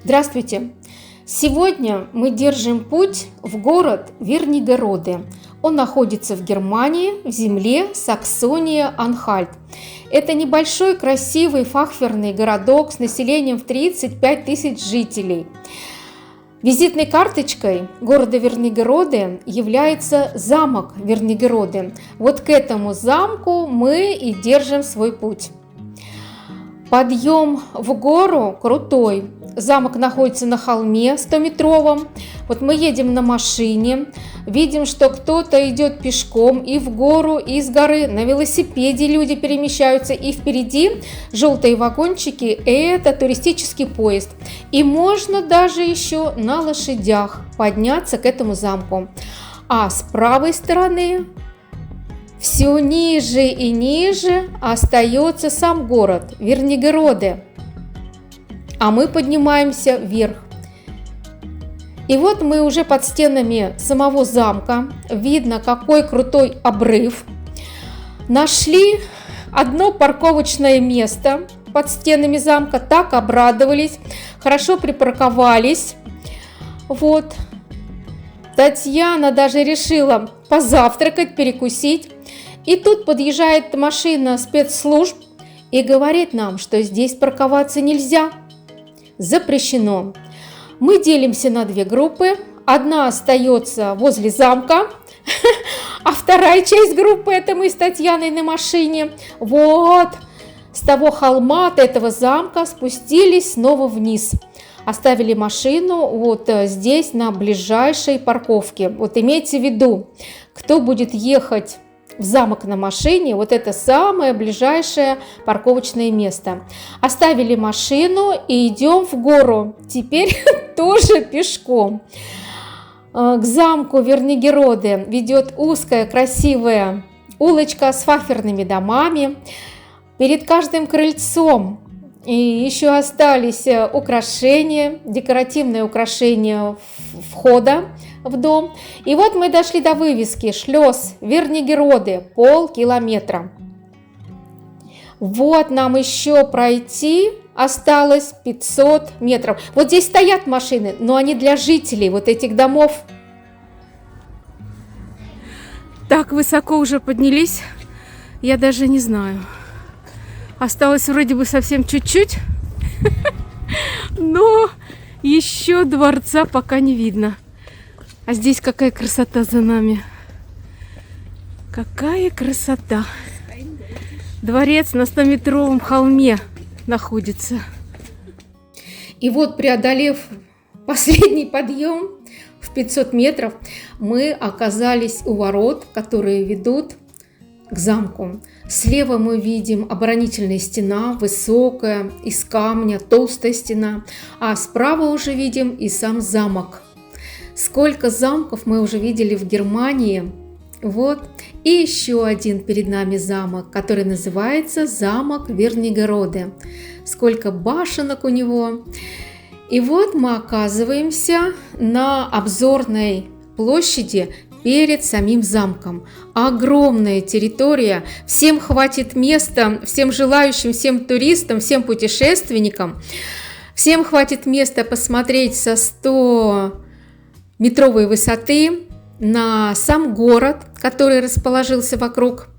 Здравствуйте! Сегодня мы держим путь в город Вернигероде. Он находится в Германии, в земле Саксония-Анхальт. Это небольшой, красивый фахверный городок с населением в 35 тысяч жителей. Визитной карточкой города Вернигероде является замок Вернигероде. Вот к этому замку мы и держим свой путь. Подъем в гору крутой. Замок находится на холме 100-метровом. Вот мы едем на машине, видим, что кто-то идет пешком и в гору, и с горы. На велосипеде люди перемещаются, и впереди желтые вагончики – это туристический поезд. И можно даже еще на лошадях подняться к этому замку. А с правой стороны все ниже и ниже остается сам город Вернигероде. А мы поднимаемся вверх. И вот мы уже под стенами самого замка. Видно, какой крутой обрыв. Нашли одно парковочное место под стенами замка. Так обрадовались. Хорошо припарковались. Вот. Татьяна даже решила позавтракать, перекусить. И тут подъезжает машина спецслужб и говорит нам, что здесь парковаться нельзя. Запрещено. Мы делимся на две группы. Одна остается возле замка, а вторая часть группы, это мы с Татьяной на машине, вот с того холма, от этого замка спустились снова вниз. Оставили машину вот здесь на ближайшей парковке. Вот имейте в виду, кто будет ехать в замок на машине, вот это самое ближайшее парковочное место. Оставили машину и идем в гору. Теперь тоже пешком. К замку Вернигероде ведет узкая красивая улочка с фахверными домами. Перед каждым крыльцом и еще остались украшения, декоративные украшения входа в дом. И вот мы дошли до вывески «Шлёз Вернигероде», полкилометра. Вот нам еще пройти осталось 500 метров. Вот здесь стоят машины, но они для жителей вот этих домов. Так высоко уже поднялись, я даже не знаю. Осталось вроде бы совсем чуть-чуть, но еще дворца пока не видно. А здесь какая красота за нами. Какая красота. Дворец на 100-метровом холме находится. И вот, преодолев последний подъем в 500 метров, мы оказались у ворот, которые ведут к замку. Слева мы видим оборонительная стена, высокая, из камня, толстая стена. А справа уже видим и сам замок. Сколько замков мы уже видели в Германии. Вот. И еще один перед нами замок, который называется замок Вернигероде. Сколько башенок у него. И вот мы оказываемся на обзорной площади перед самим замком. Огромная территория. Всем хватит места, всем желающим, всем туристам, всем путешественникам. Всем хватит места посмотреть со 100-метровой высоты на сам город, который расположился вокруг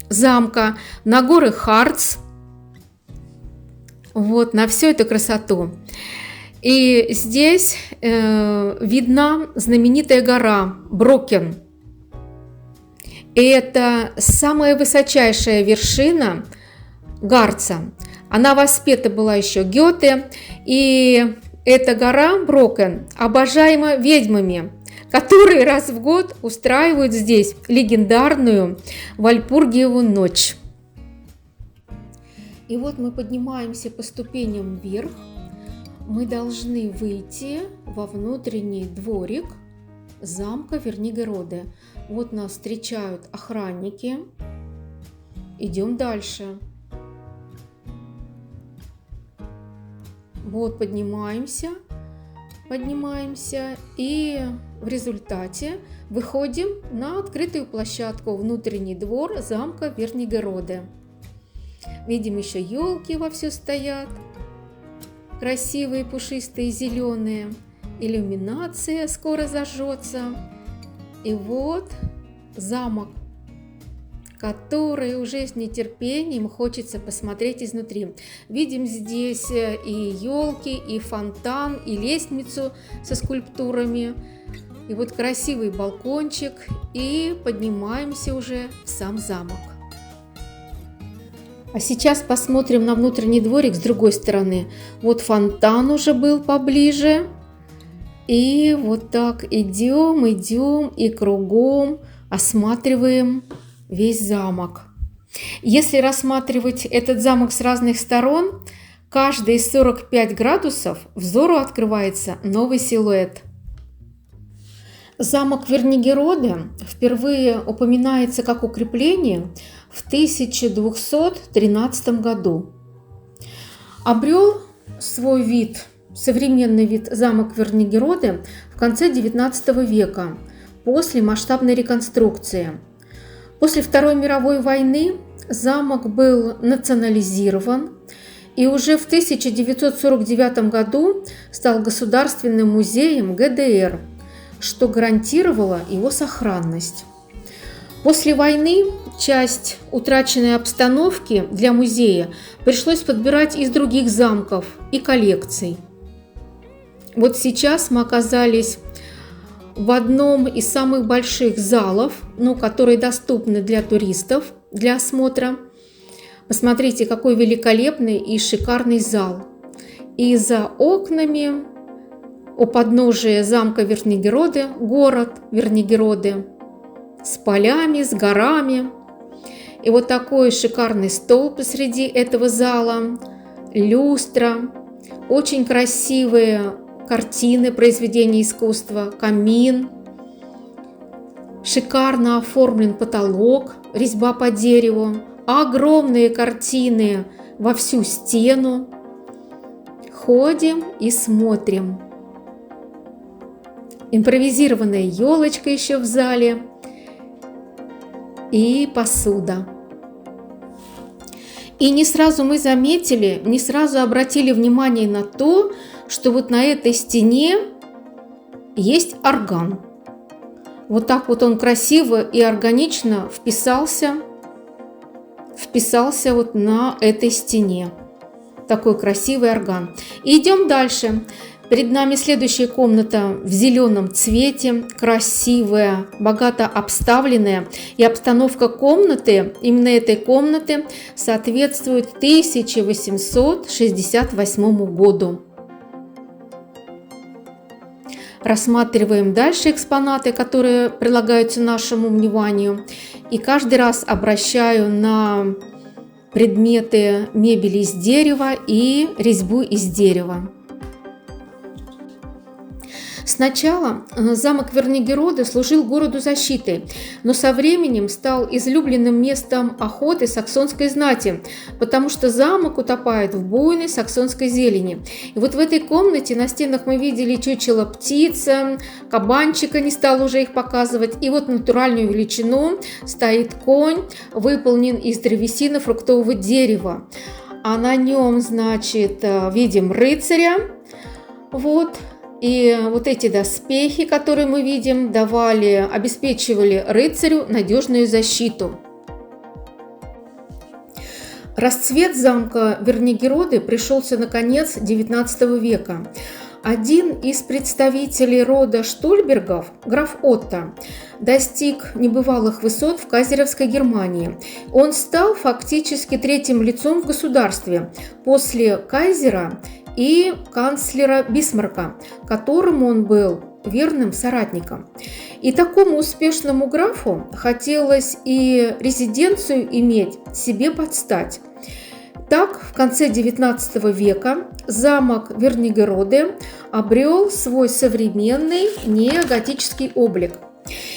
замка, на горы Харц, вот, на всю эту красоту. И здесь видна знаменитая гора Брокен. Это самая высочайшая вершина Гарца. Она воспета была еще Гёте, и эта гора Брокен обожаема ведьмами, которые раз в год устраивают здесь легендарную Вальпургиеву ночь. И вот мы поднимаемся по ступеням вверх. Мы должны выйти во внутренний дворик замка Вернигероде. Вот нас встречают охранники. Идем дальше. Вот поднимаемся и в результате выходим на открытую площадку, внутренний двор замка Вернигероде. Видим, еще елки вовсю стоят. красивые, пушистые, зеленые. Иллюминация скоро зажжется. И вот замок, который уже с нетерпением хочется посмотреть изнутри. Видим здесь и елки, и фонтан, и лестницу со скульптурами. И вот красивый балкончик. И поднимаемся уже в сам замок. А сейчас посмотрим на внутренний дворик с другой стороны. Вот фонтан уже был поближе. И вот так идем и кругом осматриваем весь замок. Если рассматривать этот замок с разных сторон, каждые 45 градусов взору открывается новый силуэт. Замок Вернигероде впервые упоминается как укрепление в 1213 году. Обрел свой вид, современный вид замок Вернигероде в конце XIX века после масштабной реконструкции. После Второй мировой войны замок был национализирован и уже в 1949 году стал государственным музеем ГДР, что гарантировало его сохранность. После войны часть утраченной обстановки для музея пришлось подбирать из других замков и коллекций. Вот сейчас мы оказались в одном из самых больших залов, которые доступны для туристов для осмотра. Посмотрите, какой великолепный и шикарный зал. И за окнами у подножия замка Вернигероде город Вернигероде с полями, с горами. И вот такой шикарный стол посреди этого зала, люстра, очень красивые картины, произведения искусства, камин, шикарно оформлен потолок, резьба по дереву, огромные картины во всю стену. Ходим и смотрим. Импровизированная елочка еще в зале и посуда. И не сразу мы заметили, не сразу обратили внимание на то, что вот на этой стене есть орган. Вот так вот он красиво и органично вписался вот на этой стене. Такой красивый орган. И идем дальше. Перед нами следующая комната в зеленом цвете, красивая, богато обставленная. И обстановка комнаты, именно этой комнаты, соответствует 1868 году. Рассматриваем дальше экспонаты, которые прилагаются нашему вниманию. И каждый раз обращаю на предметы мебели из дерева и резьбу из дерева. Сначала замок Вернигероде служил городу защитой, но со временем стал излюбленным местом охоты саксонской знати, потому что замок утопает в буйной саксонской зелени. И вот в этой комнате на стенах мы видели чучело птицы, кабанчика, не стал уже их показывать, и вот натуральную величину стоит конь, выполнен из древесины фруктового дерева, а на нем, значит, видим рыцаря, вот. И вот эти доспехи, которые мы видим, обеспечивали рыцарю надежную защиту. Расцвет замка Вернигероде пришелся на конец XIX века. Один из представителей рода Штольбергов, граф Отто, достиг небывалых высот в кайзеровской Германии. Он стал фактически третьим лицом в государстве после кайзера и канцлера Бисмарка, которому он был верным соратником. И такому успешному графу хотелось и резиденцию иметь себе под стать. Так, в конце XIX века замок Вернигероде обрел свой современный неоготический облик.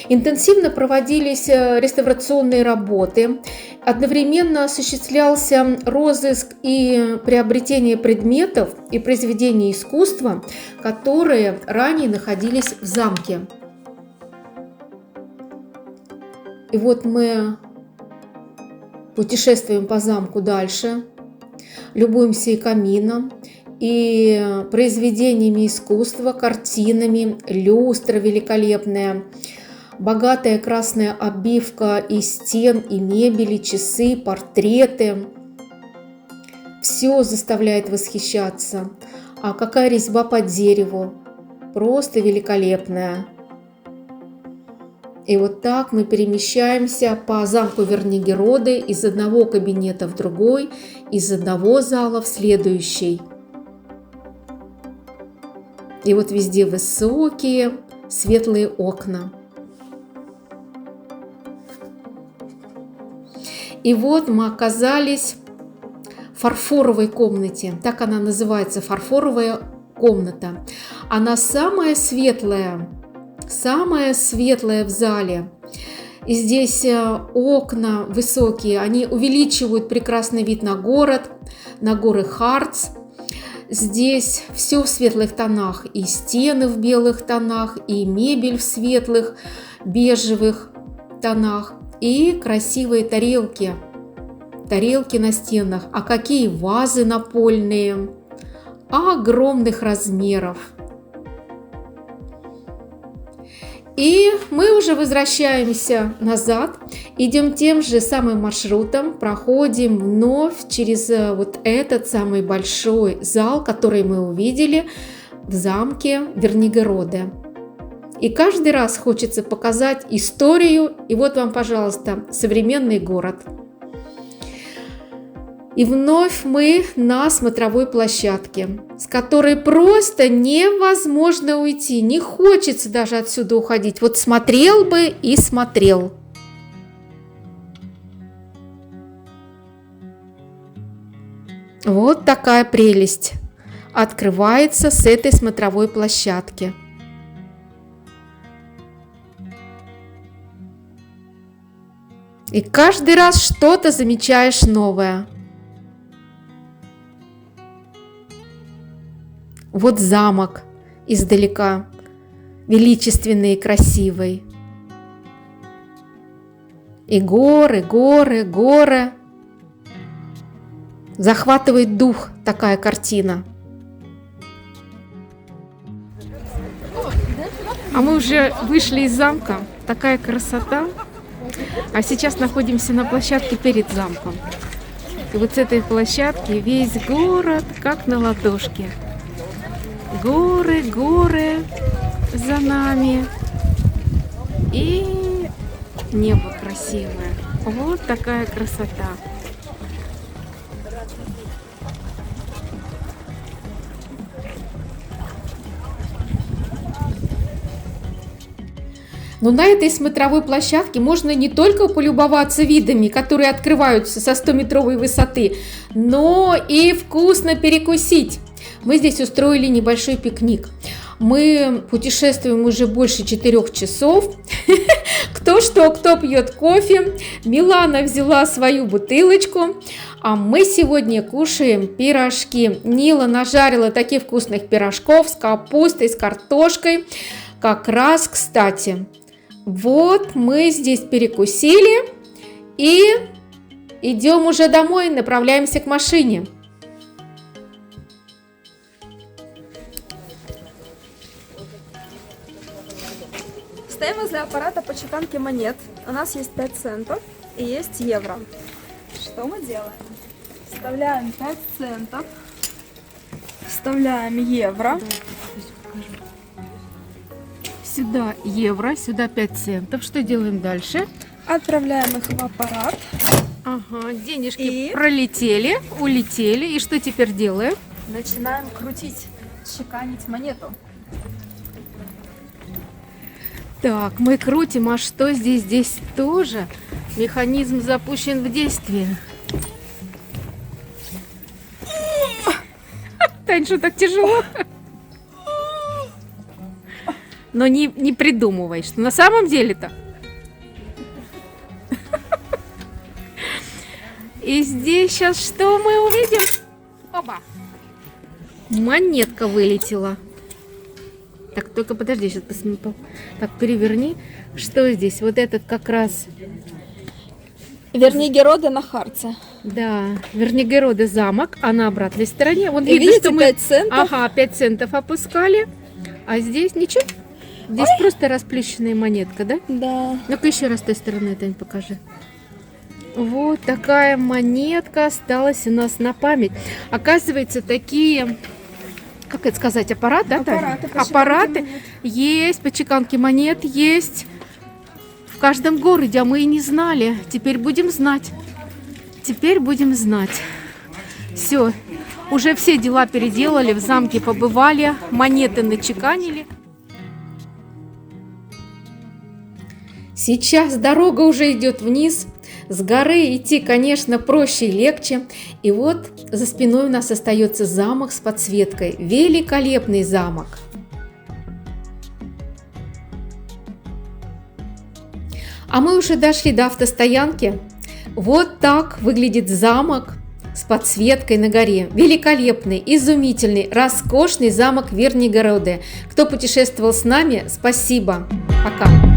Интенсивно проводились реставрационные работы, одновременно осуществлялся розыск и приобретение предметов и произведений искусства, которые ранее находились в замке. И вот мы путешествуем по замку дальше, любуемся и камином, и произведениями искусства, картинами, люстра великолепная, богатая красная обивка и стен, и мебели, часы, портреты. Все заставляет восхищаться. А какая резьба по дереву! Просто великолепная. И вот так мы перемещаемся по замку Вернигероды из одного кабинета в другой, из одного зала в следующий. И вот везде высокие, светлые окна. И вот мы оказались в фарфоровой комнате. Так она называется, фарфоровая комната. Она самая светлая в зале. И здесь окна высокие, они увеличивают прекрасный вид на город, на горы Харц. Здесь все в светлых тонах, и стены в белых тонах, и мебель в светлых бежевых тонах, и красивые тарелки на стенах. А какие вазы напольные, огромных размеров. И мы уже возвращаемся назад, идем тем же самым маршрутом, проходим вновь через вот этот самый большой зал, который мы увидели в замке Вернигероде. И каждый раз хочется показать историю, и вот вам, пожалуйста, современный город. И вновь мы на смотровой площадке, с которой просто невозможно уйти. Не хочется даже отсюда уходить. Вот смотрел бы и смотрел. Вот такая прелесть открывается с этой смотровой площадки. И каждый раз что-то замечаешь новое. Вот замок издалека, величественный и красивый. И горы, горы, горы. Захватывает дух такая картина. А мы уже вышли из замка. Такая красота. А сейчас находимся на площадке перед замком. И вот с этой площадки весь город как на ладошке. Горы, горы за нами. И небо красивое. Вот такая красота. Но на этой смотровой площадке можно не только полюбоваться видами, которые открываются со 100-метровой высоты, но и вкусно перекусить. Мы здесь устроили небольшой пикник. Мы путешествуем уже больше 4 часов. Кто пьет кофе. Милана взяла свою бутылочку. А мы сегодня кушаем пирожки. Нила нажарила таких вкусных пирожков с капустой, с картошкой. Как раз, кстати, вот мы здесь перекусили и идем уже домой, направляемся к машине. Стоим возле аппарата подсчитанки монет. У нас есть 5 центов и есть евро. Что мы делаем? Вставляем 5 центов, вставляем евро. Сюда евро, сюда 5 центов. Что делаем дальше? Отправляем их в аппарат. Ага, денежки пролетели, улетели. И что теперь делаем? Начинаем крутить, чеканить монету. Так, мы крутим, а что здесь? Здесь тоже механизм запущен в действие. Тань, что так тяжело? Но не придумывай, что на самом деле-то. И здесь сейчас что мы увидим? Оба! Монетка вылетела. Так, только подожди, сейчас посмотрю. Так, переверни. Что здесь? Вот этот как раз Вернигероды на Харце. Да, Вернигероды замок, а на обратной стороне, вон И видно, видите, что мы 5 центов. ага, 5 центов опускали, а здесь ничего. Здесь просто расплющенная монетка, да? Да. Ну-ка еще раз с той стороны, Тань, покажи. Вот такая монетка осталась у нас на память. Оказывается, такие, как это сказать, аппарат, да, Таня? Аппараты по чеканке Аппараты монет. есть, по чеканке монет есть. В каждом городе, а мы и не знали. Теперь будем знать. Теперь будем знать. Все, уже все дела переделали, в замке побывали, монеты начеканили. Сейчас дорога уже идет вниз. С горы идти, конечно, проще и легче. И вот за спиной у нас остается замок с подсветкой. Великолепный замок. А мы уже дошли до автостоянки. Вот так выглядит замок с подсветкой на горе. Великолепный, изумительный, роскошный замок Вернигероды. Кто путешествовал с нами, спасибо. Пока.